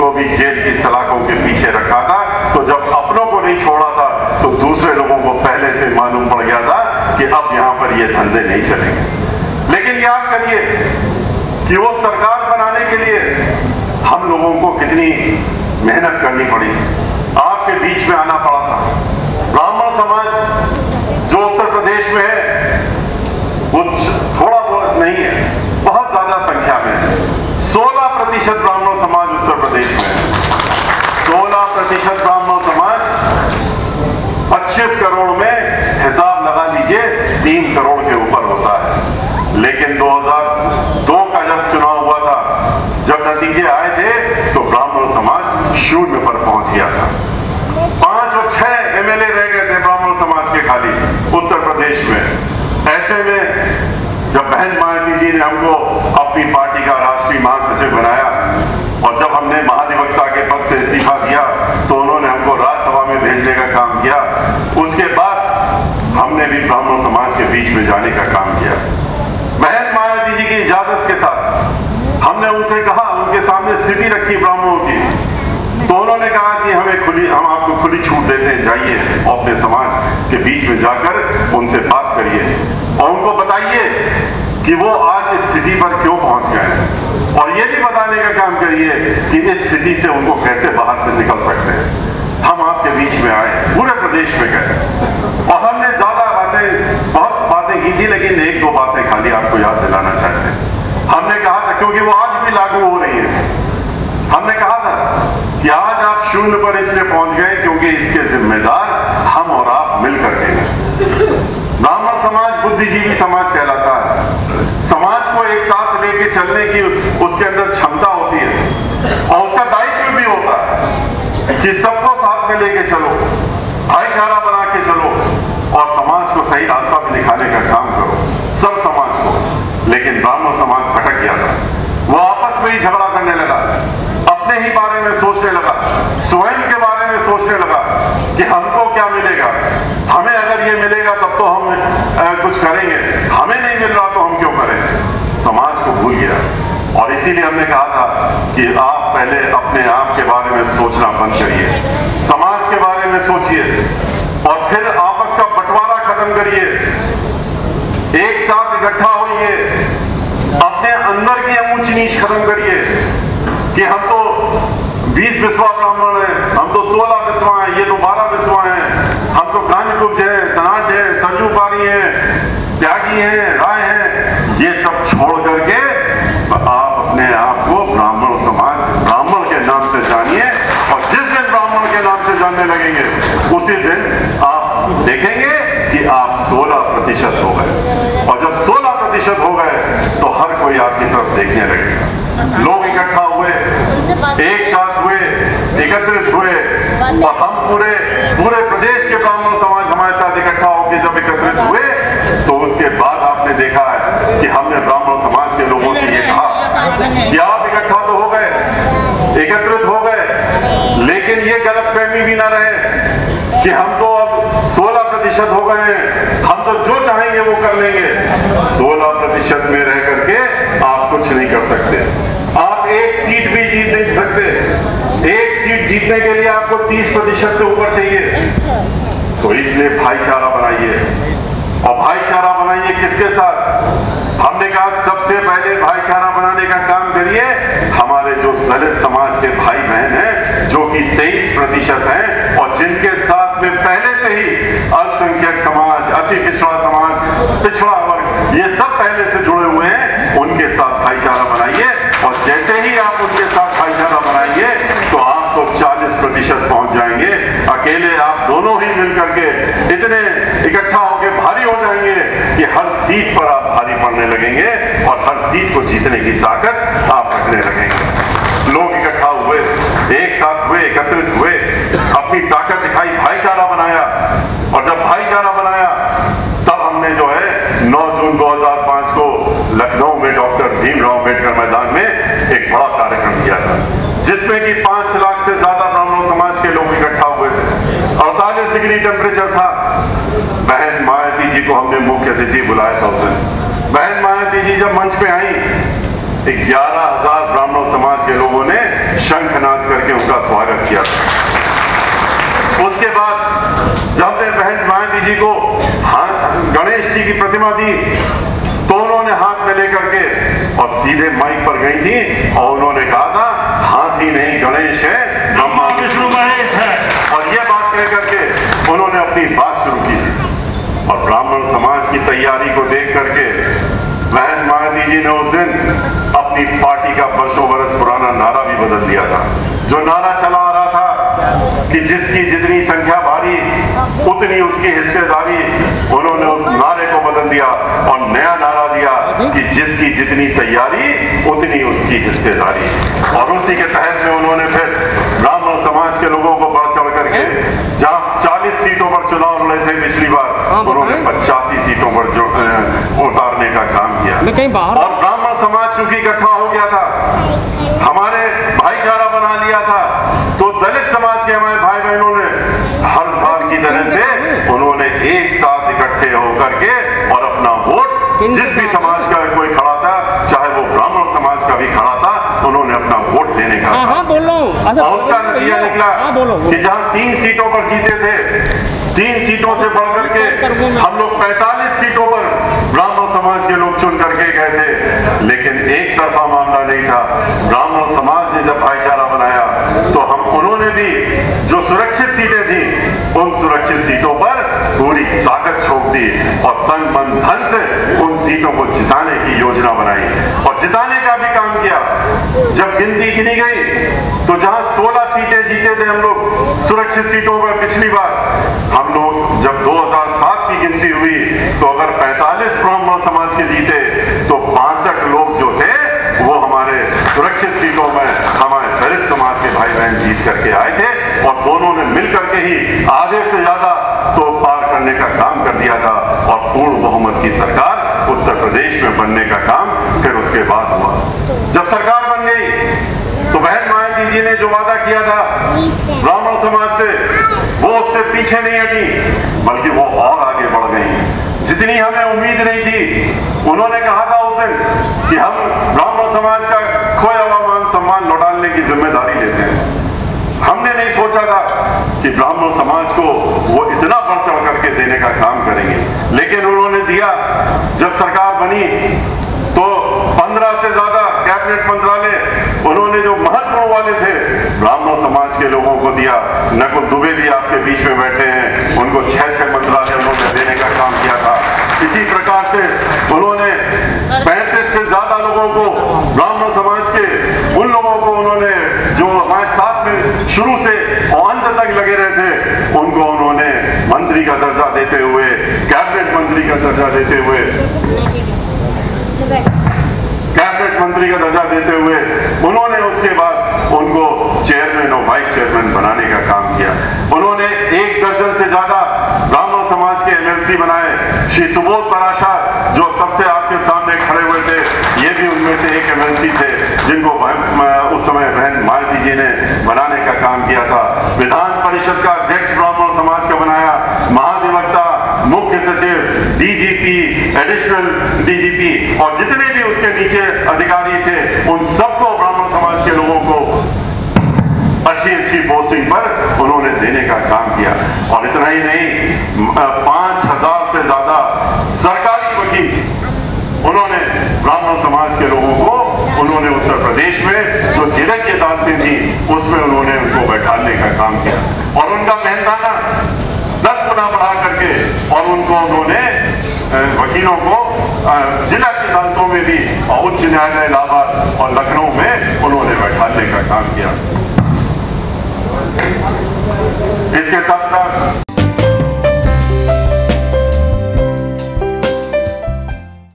उनको भी जेल की सलाखों के पीछे रखा था। तो जब अपनों को नहीं छोड़ा था तो दूसरे लोगों को पहले से मालूम पड़ गया था कि अब यहां पर ये धंधे नहीं चलेंगे। लेकिन याद करिए कि वो सरकार बनाने के लिए हम लोगों को कितनी मेहनत करनी पड़ी, आपके बीच में आना पड़ा था। ब्राह्मण समाज जो उत्तर प्रदेश में है वो थोड़ा बहुत नहीं है, बहुत ज्यादा संख्या में है। 16% ब्राह्मण समाज उत्तर प्रदेश में है। 16% ब्राह्मण समाज 25 करोड़ में हिसाब लगा लीजिए 3 करोड़ के ऊपर होता है। लेकिन 2002 का जब चुनाव हुआ था, जब नतीजे आए थे तो ब्राह्मण समाज 0 पर पहुंच गया था। 5 और 6 एमएलए रह गए थे ब्राह्मण समाज के खाली उत्तर प्रदेश में। ऐसे में जब बहन मायावती जी ने हमको अपनी पार्टी का राष्ट्रीय महासचिव बनाया और जब हमने महाधिवक्ता के पद से इस्तीफा दिया तो उन्होंने हमको राज्यसभा में भेजने का काम किया। उसके बाद हमने भी ब्राह्मण समाज के बीच में जाने का काम किया। बहन मायावती जी की इजाजत के साथ हमने उनसे कहा, उनके सामने स्थिति रखी ब्राह्मणों की, तो उन्होंने कहा कि हम आपको खुली छूट देते हैं, जाइए और अपने समाज के बीच में जाकर उनसे बात करिए और उनको बताइए कि वो आज इस स्थिति पर क्यों पहुंच गए और ये भी बताने का काम करिए कि इस स्थिति से उनको कैसे बाहर से निकल सकते हैं। हम आपके बीच में आए, पूरे प्रदेश में गए और हमने बहुत बातें की थी, लेकिन 1-2 बातें खाली आपको याद दिलाना चाहते हैं। हमने कहा था, क्योंकि वो आज भी लागू हो रही है, हमने कहा था कि आज आप 0 पर इसलिए पहुंच गए क्योंकि इसके जिम्मेदार हम और आप मिलकर के हैं। ब्राह्मण समाज बुद्धिजीवी समाज कहलाता है। समाज को एक साथ लेके चलने की उसके अंदर क्षमता होती है और उसका दायित्व भी होता है कि सबको साथ में लेके चलो, भाईचारा बना के चलो और समाज को सही रास्ता भी दिखाने का काम करो, सब समाज को। लेकिन ब्राह्मण समाज भटक गया था, वो आपस में ही झगड़ा करने लगा, अपने ही बारे में सोचने लगा, स्वयं के बारे में सोचने लगा कि हमको क्या मिलेगा, हमें अगर ये मिलेगा तब तो हम कुछ करेंगे, हमें नहीं मिल रहा तो हम क्यों करें। समाज को भूल गया और इसीलिए हमने कहा था कि आप पहले अपने आप के बारे में सोचना बंद करिए, समाज के बारे में सोचिए और फिर आपस का बंटवारा खत्म करिए, एक साथ इकट्ठा होइए, अपने अंदर की ऊंच नीच खत्म करिए कि हम तो 20 बिस्वा ब्राह्मण हैं, हम तो 16 बिस्वा हैं, ये तो 12 बिस्वा हैं, हम तो कांजकुब्ज हैं, सनाट हैं, सरजूपारी हैं, त्यागी हैं, राय हैं। ये सब छोड़ करके आप अपने आप को ब्राह्मण समाज, ब्राह्मण के नाम से जानिए और जिस दिन ब्राह्मण के नाम से जानने लगेंगे उसी दिन आप देखेंगे कि आप 16% हो गए और जब 16% हो गए तो हर कोई आपकी तरफ देखने लगेगा। लोग इकट्ठा हुए, एक साथ हुए, एकत्रित हुए और हम पूरे प्रदेश के ब्राह्मण समाज हमारे साथ इकट्ठा होकर जब एकत्रित हुए तो उसके बाद आपने देखा है कि हमने ब्राह्मण समाज के लोगों से ये कहा कि आप इकट्ठा तो हो गए, एकत्रित हो गए, लेकिन ये गलतफहमी भी ना रहे कि हम तो अब 16% हो गए हैं, हम तो जो चाहेंगे वो कर लेंगे। 16% में रह करके आप कुछ नहीं कर सकते, आप एक सीट भी जीत नहीं सकते। एक सीट जीतने के लिए आपको 30% से ऊपर चाहिए। तो इसलिए भाईचारा बनाइए और भाईचारा बनाइए किसके साथ? हमने कहा सबसे पहले भाईचारा बनाने का काम करिए हमारे जो दलित समाज के भाई बहन हैं जो कि 23% हैं और जिनके साथ में पहले से ही अल्पसंख्यक समाज, अति पिछड़ा समाज, पिछड़ा वर्ग, ये सब पहले से जुड़े हुए हैं, उनके साथ भाईचारा बनाइए और जैसे ही आप उनके साथ भाईचारा बनाएंगे तो आप तो 40% पहुंच जाएंगे। अकेले आप दोनों ही मिलकर के इतने इकट्ठा होकर भारी हो जाएंगे कि हर सीट पर आप भारी पड़ने लगेंगे और हर सीट को जीतने की ताकत आप रखने लगेंगे। लोग इकट्ठा हुए, एक साथ हुए, एकत्रित हुए, अपनी ताकत दिखाई, भाईचारा बनाया और जब भाईचारा बनाया तब हमने जो है 9 जून 2005 को लखनऊ में डॉक्टर भीमराव अम्बेडकर मैदान में एक बड़ा कार्यक्रम किया था जिसमें कि 5 लाख से ज्यादा ब्राह्मण समाज के लोग इकट्ठा हुए थे। 48 डिग्री टेम्परेचर था। बहन मायावती जी को हमने मुख्य अतिथि बुलाया था उस दिन। बहन मायावती जी जब मंच पे आई 11,000 ब्राह्मण समाज के लोगों ने शंखनाद करके करके उनका स्वागत किया। उसके बाद जब हमने बहन मायावती जी को गणेश जी की प्रतिमा दी तो उन्होंने हाथ में लेकर के और सीधे माइक पर गई थी और उन्होंने कहा था हाथी नहीं गणेश है, ब्रह्मा विष्णु महेश है। और ये बात कह करके उन्होंने अपनी बात शुरू की थी। और ब्राह्मण समाज की तैयारी को देख करके बहन मायावती जी ने उस दिन अपनी पार्टी का वर्षों बरस पुराना नारा भी बदल दिया था। जो नारा चला आ रहा था कि जिसकी जितनी संख्या भारी उतनी उसकी हिस्सेदारी, उन्होंने उस नारे को बदल दिया और नया नारा दिया कि जिसकी जितनी तैयारी उतनी उसकी हिस्सेदारी। और उसी के तहत में उन्होंने फिर ब्राह्मण समाज के लोगों को बढ़ चढ़ करके जहां 40 सीटों पर चुनाव लड़े थे पिछली बार, उन्होंने 85 सीटों पर उतारने का काम किया। और ब्राह्मण समाज चूंकि इकट्ठा हो गया था, हमारे भाईचारा बना लिया था, तो दलित समाज के हमारे भाई बहनों ने हर बार की तरह से उन्होंने एक साथ इकट्ठे होकर के और अपना वोट जिस भी समाज का कोई खड़ा था, चाहे वो ब्राह्मण समाज का भी खड़ा था, उन्होंने अपना वोट देने का और उसका नतीजा निकला कि जहां 3 सीटों पर जीते थे, 3 सीटों से बढ़कर के हम लोग 45 सीटों पर ब्राह्मण समाज के लोग चुन करके गए थे। लेकिन एक तरफा मामला नहीं था। ब्राह्मण समाज ने जब भाईचारा बनाया तो उन्होंने भी जो सुरक्षित सीटें थी उन सुरक्षित सीटों पर पूरी ताकत झोंक दी और तन मन धन से उन सीटों को जिताने की योजना बनाई और जिताने का भी काम किया। जब गिनती गिनी गई तो जहां 16 सीटें जीते थे हम लोग सुरक्षित सीटों पर पिछली बार, हम लोग जब 2007 की गिनती हुई तो अगर 45 ब्राह्मण समाज के जीते तो 62 लोग जो थे वो हमारे सुरक्षित सीटों में हमारे दलित समाज के भाई बहन जीत करके आए थे और दोनों ने मिल करके ही आधे से ज्यादा तो पार करने का काम कर दिया था और पूर्ण बहुमत की सरकार उत्तर प्रदेश में बनने का काम फिर उसके बाद हुआ। जब सरकार बन गई तो बहन मायावती जी ने जो वादा किया था ब्राह्मण समाज से, वो उससे पीछे नहीं हटी बल्कि वो और आगे बढ़ गई। जितनी हमें उम्मीद नहीं थी, उन्होंने कहा था उस दिन कि हम ब्राह्मण समाज का खोया हुआ मान सम्मान लौटाने की जिम्मेदारी लेते हैं। हमने नहीं सोचा था कि ब्राह्मण समाज को वो इतना बढ़ चढ़ करके देने का काम करेंगे, लेकिन उन्होंने दिया। जब सरकार बनी तो 15 से ज्यादा कैबिनेट मंत्रालय उन्होंने जो महत्वपूर्ण वाले थे ब्राह्मण समाज के लोगों को दिया। नकुल दुबे भी आपके बीच में बैठे हैं, उनको 6 मंत्रालय उन्होंने देने का काम किया था। इसी प्रकार से उन्होंने 35 से ज्यादा लोगों को ब्राह्मण समाज के उन लोगों को उन्होंने जो हमारे साथ में शुरू से और अंत तक लगे रहे थे उनको उन्होंने मंत्री का दर्जा देते हुए, कैबिनेट मंत्री का दर्जा देते हुए, कैबिनेट मंत्री का दर्जा देते हुए उन्होंने उसके बाद उनको चेयरमैन और वाइस चेयरमैन बनाने का काम किया। उन्होंने 1 दर्जन से ज्यादा ब्राह्मण समाज के MLC बनाए। श्री सुबोध पराशर जो तब से आपके सामने खड़े हुए थे, ये भी उनमें से एक MLC थे जिनको उस समय बहन मायावती जी ने बनाने का काम किया था। विधान परिषद का अध्यक्ष ब्राह्मण समाज का बनाया। महाधिवक्ता, मुख्य सचिव, DGP, एडिशनल DGP और जितने भी उसके नीचे अधिकारी थे उन सबको ब्राह्मण समाज के लोगों को अच्छी पोस्टिंग पर उन्होंने देने का काम किया। और इतना ही नहीं, 5000 से ज्यादा सरकारी वकील उन्होंने ब्राह्मण समाज के लोगों को उन्होंने उत्तर प्रदेश में जो जिले की अदालतें थी उसमें उन्होंने उनको बैठाने का काम किया और उनका मेहनताना 10 गुना बढ़ा करके और उनको उन्होंने वकीलों को जिला की अदालतों में भी और उच्च न्यायालय इलाहाबाद और लखनऊ में उन्होंने बैठाने का काम किया। इसके साथ साथ